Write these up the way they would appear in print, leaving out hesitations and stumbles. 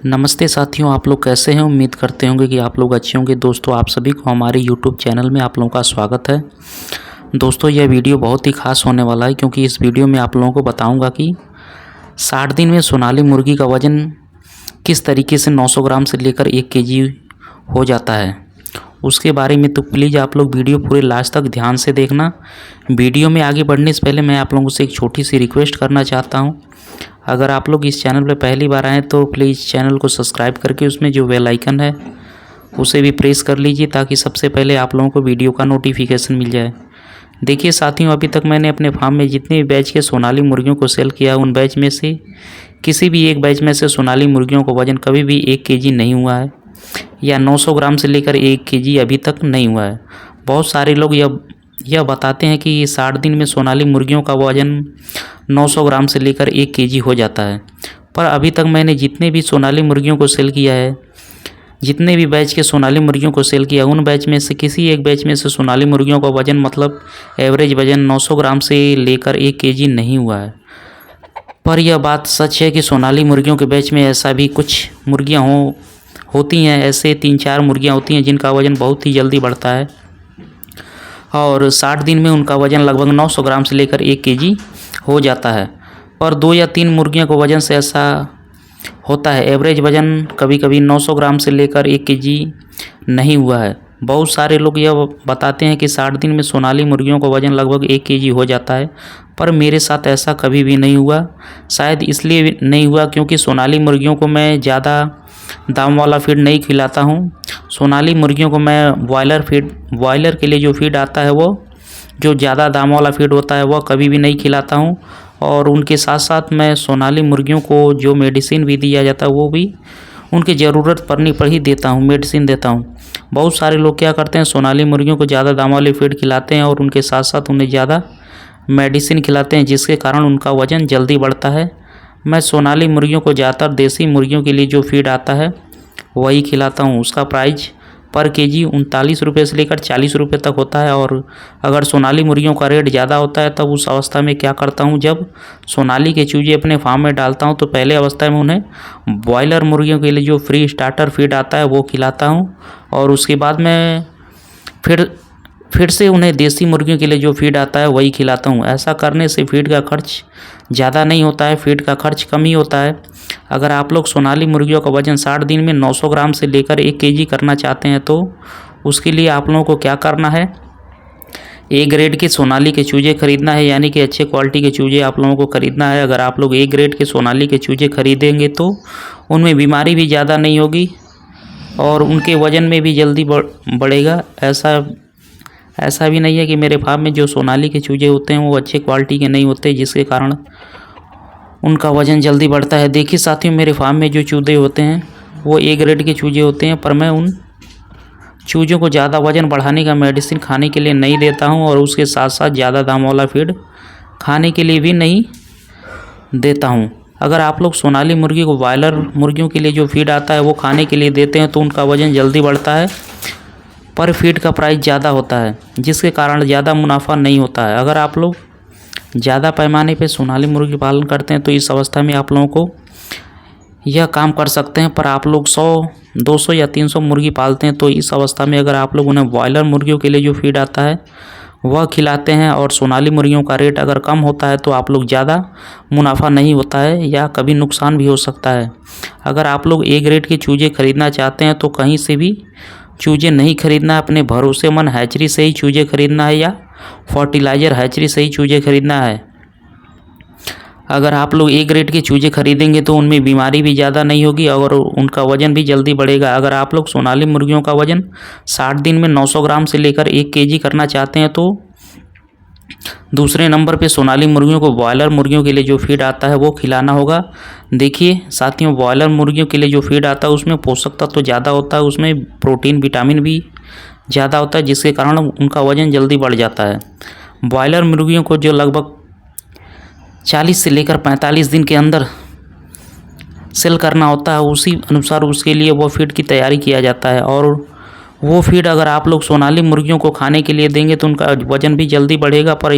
नमस्ते साथियों, आप लोग कैसे हैं। उम्मीद करते होंगे कि आप लोग अच्छे होंगे। दोस्तों, आप सभी को हमारे यूट्यूब चैनल में आप लोगों का स्वागत है। दोस्तों, यह वीडियो बहुत ही खास होने वाला है क्योंकि इस वीडियो में आप लोगों को बताऊंगा कि 60 दिन में सोनाली मुर्गी का वज़न किस तरीके से 900 ग्राम से लेकर 1 केजी हो जाता है, उसके बारे में। तो प्लीज़ आप लोग वीडियो पूरे लास्ट तक ध्यान से देखना। वीडियो में आगे बढ़ने से पहले मैं आप लोगों से एक छोटी सी रिक्वेस्ट करना चाहता हूँ। अगर आप लोग इस चैनल पर पहली बार आएँ तो प्लीज़ चैनल को सब्सक्राइब करके उसमें जो बेल आइकन है उसे भी प्रेस कर लीजिए ताकि सबसे पहले आप लोगों को वीडियो का नोटिफिकेशन मिल जाए। देखिए साथियों, अभी तक मैंने अपने फार्म में जितने भी बैच के सोनाली मुर्गियों को सेल किया, उन बैच में से किसी भी एक बैच में से सोनाली मुर्गियों को वज़न कभी भी 1 केजी नहीं हुआ है या 900 ग्राम से लेकर 1 केजी अभी तक नहीं हुआ है। बहुत सारे लोग यह बताते हैं कि 60 दिन में सोनाली मुर्गियों का वज़न 900 ग्राम से लेकर 1 केजी हो जाता है, पर अभी तक मैंने जितने भी सोनाली मुर्गियों को सेल किया है, जितने भी बैच के सोनाली मुर्गियों को सेल किया, उन बैच में से किसी एक बैच में से सोनाली मुर्गियों का वज़न मतलब एवरेज वज़न 900 ग्राम से लेकर 1 केजी नहीं हुआ है। पर यह बात सच है कि सोनाली मुर्गियों के बैच में ऐसा भी कुछ मुर्गियाँ होती हैं, ऐसे 3-4 मुर्गियाँ होती हैं जिनका वज़न बहुत ही जल्दी बढ़ता है और 60 दिन में उनका वज़न लगभग 900 ग्राम से लेकर 1 केजी हो जाता है। पर 2 या 3 मुर्गियों को वज़न से ऐसा होता है, एवरेज वज़न कभी कभी 900 ग्राम से लेकर 1 केजी नहीं हुआ है। बहुत सारे लोग यह बताते हैं कि 60 दिन में सोनाली मुर्गियों का वज़न लगभग 1 केजी हो जाता है, पर मेरे साथ ऐसा कभी भी नहीं हुआ। शायद इसलिए नहीं हुआ क्योंकि सोनाली मुर्गियों को मैं ज़्यादा दाम वाला फीड नहीं खिलाता हूँ। सोनाली मुर्गियों को मैं बॉयलर के लिए जो फीड आता है, वो जो ज़्यादा दाम वाला फीड होता है, वह कभी भी नहीं खिलाता हूँ। और उनके साथ साथ मैं सोनाली मुर्गियों को जो मेडिसिन भी दिया जाता है, वो भी उनकी ज़रूरत पड़ने पर ही देता हूँ, मेडिसिन देता हूँ। बहुत सारे लोग क्या करते हैं, सोनाली मुर्गियों को ज़्यादा दाम वाले फीड खिलाते हैं और उनके साथ साथ उन्हें ज़्यादा मेडिसिन खिलाते हैं, जिसके कारण उनका वज़न जल्दी बढ़ता है। मैं सोनाली मुर्गियों को ज़्यादातर देसी मुर्गियों के लिए जो फीड आता है वही खिलाता हूँ। उसका प्राइस पर केजी 39 रुपये से लेकर 40 रुपये तक होता है। और अगर सोनाली मुर्गियों का रेट ज़्यादा होता है, तब उस अवस्था में क्या करता हूँ, जब सोनाली के चूजे अपने फार्म में डालता हूँ तो पहले अवस्था में उन्हें बॉयलर मुर्गियों के लिए जो फ्री स्टार्टर फीड आता है वो खिलाता हूँ और उसके बाद मैं फिर से उन्हें देसी मुर्गियों के लिए जो फीड आता है वही खिलाता हूँ। ऐसा करने से फीड का खर्च ज़्यादा नहीं होता है, फीड का खर्च कम ही होता है। अगर आप लोग सोनाली मुर्गियों का वज़न 60 दिन में 900 ग्राम से लेकर 1 केजी करना चाहते हैं तो उसके लिए आप लोगों को क्या करना है, ए ग्रेड के सोनाली के चूजे खरीदना है, यानी कि अच्छे क्वालिटी के चूजे आप लोगों को खरीदना है। अगर आप लोग ए ग्रेड के सोनाली के चूजे खरीदेंगे तो उनमें बीमारी भी ज़्यादा नहीं होगी और उनके वज़न में भी जल्दी बढ़ेगा। ऐसा भी नहीं है कि मेरे फार्म में जो सोनाली के चूजे होते हैं वो अच्छे क्वालिटी के नहीं होते, जिसके कारण उनका वज़न जल्दी बढ़ता है। देखिए साथियों, मेरे फार्म में जो चूजे होते हैं वो ए ग्रेड के चूजे होते हैं, पर मैं उन चूज़ों को ज़्यादा वज़न बढ़ाने का मेडिसिन खाने के लिए नहीं देता हूं और उसके साथ साथ ज़्यादा दाम वाला फीड खाने के लिए भी नहीं देता हूं। अगर आप लोग सोनाली मुर्गी को बॉयलर मुर्गियों के लिए जो फीड आता है वो खाने के लिए देते हैं तो उनका वज़न जल्दी बढ़ता है, पर फीड का प्राइस ज़्यादा होता है, जिसके कारण ज़्यादा मुनाफा नहीं होता है। अगर आप लोग ज़्यादा पैमाने पे सोनाली मुर्गी पालन करते हैं तो इस अवस्था में आप लोगों को यह काम कर सकते हैं। पर आप लोग 100, 200 या 300 मुर्गी पालते हैं तो इस अवस्था में अगर आप लोग उन्हें बॉयलर मुर्गियों के लिए जो फीड आता है वह खिलाते हैं और सोनाली मुर्गियों का रेट अगर कम होता है तो आप लोग ज़्यादा मुनाफा नहीं होता है या कभी नुकसान भी हो सकता है। अगर आप लोग ए ग्रेड के चूजे खरीदना चाहते हैं तो कहीं से भी चूजे नहीं खरीदना है, अपने भरोसेमंद हैचरी से ही चूजे खरीदना है या फर्टिलाइज़र हैचरी से ही चूजे खरीदना है। अगर आप लोग ए ग्रेड के चूजे खरीदेंगे तो उनमें बीमारी भी ज़्यादा नहीं होगी और उनका वज़न भी जल्दी बढ़ेगा। अगर आप लोग सोनाली मुर्गियों का वज़न 60 दिन में 900 ग्राम से लेकर 1 केजी करना चाहते हैं तो दूसरे नंबर पे सोनाली मुर्गियों को बॉयलर मुर्गियों के लिए जो फीड आता है वो खिलाना होगा। देखिए साथियों, बॉयलर मुर्गियों के लिए जो फीड आता है उसमें पोषक तत्व तो ज़्यादा होता है, उसमें प्रोटीन विटामिन भी ज़्यादा होता है, जिसके कारण उनका वज़न जल्दी बढ़ जाता है। बॉयलर मुर्गियों को जो लगभग 40 से लेकर 45 दिन के अंदर सेल करना होता है, उसी अनुसार उसके लिए वो फीड की तैयारी किया जाता है। और वो फीड अगर आप लोग सोनाली मुर्गियों को खाने के लिए देंगे तो उनका वज़न भी जल्दी बढ़ेगा। पर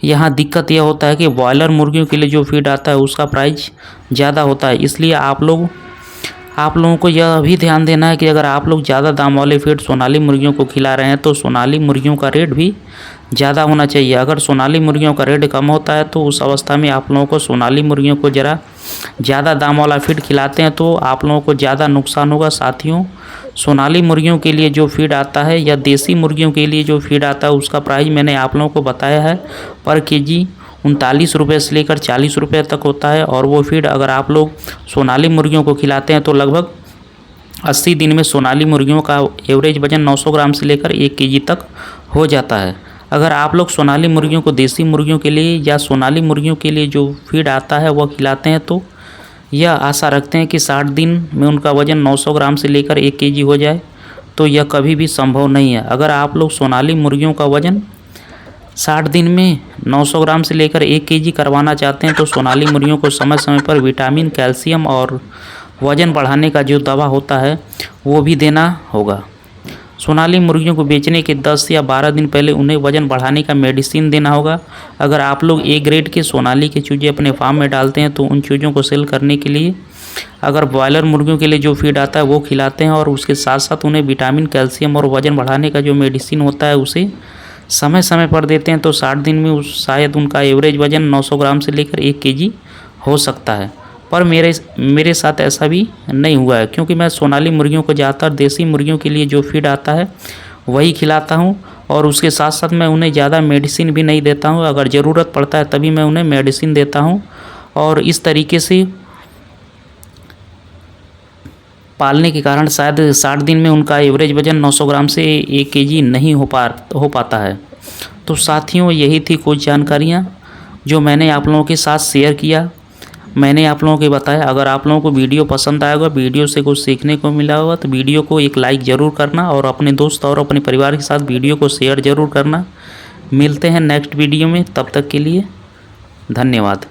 यहाँ दिक्कत यह होता है कि बॉयलर मुर्गियों के लिए जो फीड आता है उसका प्राइस ज़्यादा होता है, इसलिए आप लोग आप लोगों को यह भी ध्यान देना है कि अगर आप लोग ज़्यादा दाम वाले फीड सोनाली मुर्गियों को खिला रहे हैं तो सोनाली मुर्गियों का रेट भी ज़्यादा होना चाहिए। अगर सोनाली मुर्गियों का रेट कम होता है तो उस अवस्था में आप लोगों को सोनाली मुर्गियों को ज़रा ज़्यादा दाम वाला फीड खिलाते हैं तो आप लोगों को ज़्यादा नुकसान होगा। साथियों, सोनाली मुर्गियों के लिए जो फीड आता है या देसी मुर्गियों के लिए जो फीड आता है उसका प्राइस मैंने आप लोगों को बताया है। पर केजी 39 रुपये से लेकर 40 रुपये तक होता है। और वो फीड अगर आप लोग सोनाली मुर्गियों को खिलाते हैं तो लगभग 80 दिन में सोनाली मुर्गियों का एवरेज वजन 900 ग्राम से लेकर 1 केजी तक हो जाता है। अगर आप लोग सोनाली मुर्गियों को देसी मुर्गियों के लिए या सोनाली मुर्गियों के लिए जो फीड आता है वह खिलाते हैं तो यह आशा रखते हैं कि 60 दिन में उनका वज़न 900 ग्राम से लेकर 1 केजी हो जाए, तो यह कभी भी संभव नहीं है। अगर आप लोग सोनाली मुर्गियों का वज़न 60 दिन में 900 ग्राम से लेकर 1 केजी करवाना चाहते हैं तो सोनाली मुर्गियों को समय समय पर विटामिन, कैल्शियम और वज़न बढ़ाने का जो दवा होता है वो भी देना होगा। सोनाली मुर्गियों को बेचने के 10 या 12 दिन पहले उन्हें वज़न बढ़ाने का मेडिसिन देना होगा। अगर आप लोग ए ग्रेड के सोनाली के चूजे अपने फार्म में डालते हैं तो उन चूज़ों को सेल करने के लिए अगर ब्रॉयलर मुर्गियों के लिए जो फीड आता है वो खिलाते हैं और उसके साथ साथ उन्हें विटामिन, कैल्शियम और वज़न बढ़ाने का जो मेडिसिन होता है उसे समय समय पर देते हैं तो 60 दिन में शायद उनका एवरेज वज़न 900 ग्राम से लेकर 1 केजी हो सकता है। पर मेरे साथ ऐसा भी नहीं हुआ है, क्योंकि मैं सोनाली मुर्गियों को ज़्यादातर देसी मुर्गियों के लिए जो फीड आता है वही खिलाता हूँ और उसके साथ साथ मैं उन्हें ज़्यादा मेडिसिन भी नहीं देता हूँ। अगर ज़रूरत पड़ता है तभी मैं उन्हें मेडिसिन देता हूँ। और इस तरीके से पालने के कारण शायद 60 दिन में उनका एवरेज वज़न 900 ग्राम से 1 केजी नहीं हो पाता है। तो साथियों, यही थी कुछ जानकारियाँ जो मैंने आप लोगों के साथ शेयर किया। मैंने आप लोगों को बताया। अगर आप लोगों को वीडियो पसंद आएगा, वीडियो से कुछ सीखने को मिला होगा तो वीडियो को एक लाइक ज़रूर करना और अपने दोस्त और अपने परिवार के साथ वीडियो को शेयर ज़रूर करना। मिलते हैं नेक्स्ट वीडियो में, तब तक के लिए धन्यवाद।